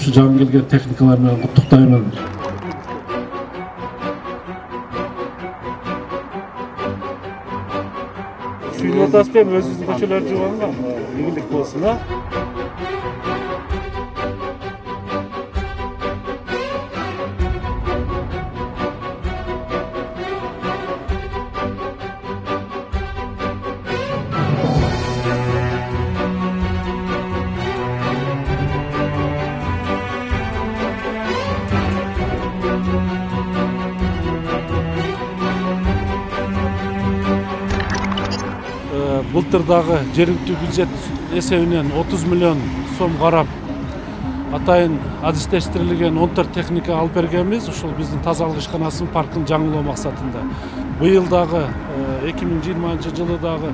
Şu жаңы келген техникалар менен куттуктаймын. Suyun otası ben özümüzün köşeler civarında ilgilik olsun ha. Былтырдағы жергілікті бюджет есебінен 30 миллион сом қарап атайын адистештирилген 14 техника алып бергенбиз. Ушул биздин тазалык ишканасынын паркын жаңылоо максатында. Быйылдагы 2020 жылдагы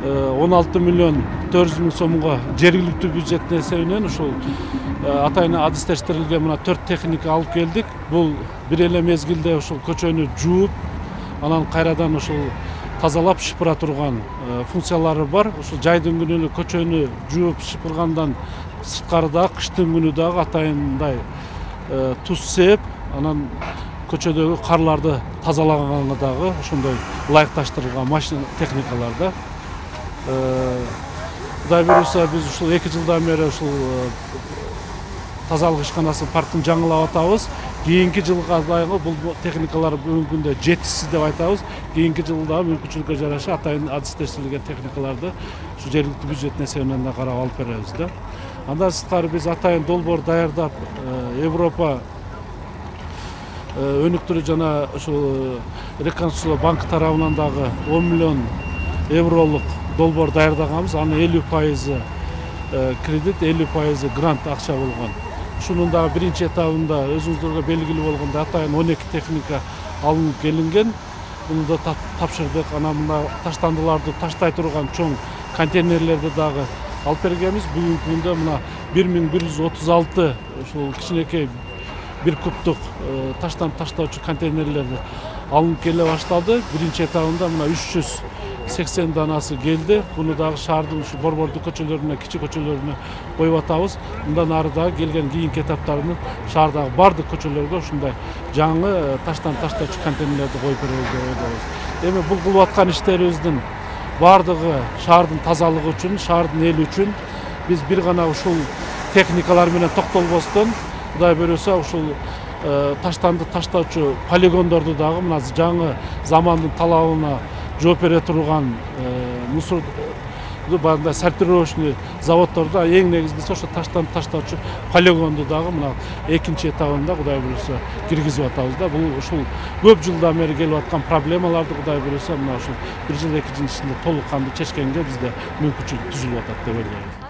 16 миллион 400 миң сомго жергиликтүү бюджет есебинен ушул атайын адистештирилген мына 4 техника алып келдик. Бул бир эле мезгилде ушул көчөнү жууп, анан кайрадан ушул тазалап шыпыра турган функциялары бар. Ушул жайдын күнү көчөнү жууп шыпыргандан сырткарыда кыштын күнү дагы атайындай туз сээп, анан көчөдөгү карларды тазалаганга дагы ошондой ылайыкташтырылган машина техникаларда. Кудай буюрса биз ушул 2 жылдан бери ушул тазалык ишканасын паркын жаңылап атабыз. Кийинки жылга дагы бул техникалар бүгүнкү күндө жетишсиз деп айтабыз. Кийинки жылда мүмкүнчүлүккө жараша атайын адистештирилген техникаларды ушу жергиликтүү бюджеттин эсебинен да карап алып беребиз да. Андан сырткары биз атайын долбоор даярдап, Европа өнүктүрүү жана ушул реконструкциялоо банкы тарабынан дагы 10 миллион евролук долбоор даярдаганбыз. Анын 50% кредит, 50% грант акча болгон. Шунун дагы биринчи этабында өзүңүздөргө белгилүү болгондой атайын 12 техника алынып келинген. Буну да тапшырдык. Анан мына таштандыларды таштай турган чоң контейнерлерди дагы алып бергенбиз. Бүгүнкү күндө мына 1136 ушул кичинекей 1 кубтук таштан таштоочу контейнерлерди алынып келе башталды. Биринчи этабында мына 380 данасы келди. Буну дагы шаардын ушу борбордук көчөлөрүнө, кичи көчөлөрүнө коюп атабыз. Мындан ары дагы келген кийинки этаптарын шаардагы бардык көчөлөргө ушундай жаңы таштан таштоочу контейнерлерди коюп беребиз деп ойлойбуз. Эми бул кылып аткан иштерибиздин бардыгы шаардын тазалыгы үчүн, шаардын эли үчүн. Биз бир гана ушул техникалар менен токтолбостон, Кудай буюрса ушул таштанды таштоочу полигондорду дагы мына жаңы замандын талабына жооп бере турган мусорду баандай сортировочный заводдорду эң негизгиси ошо таштан таштоочу полигонду дагы мына экинчи этабында Кудай буюрса киргизип атабыз да. Бул ушул көп жылдан бери келип аткан проблемаларды Кудай буюрса мына ушул 1 жыл 2 жыл ичинде толук кандуу чечкенге бизде мүмкүнчүлүк түзүлүп атат деп ойлойм.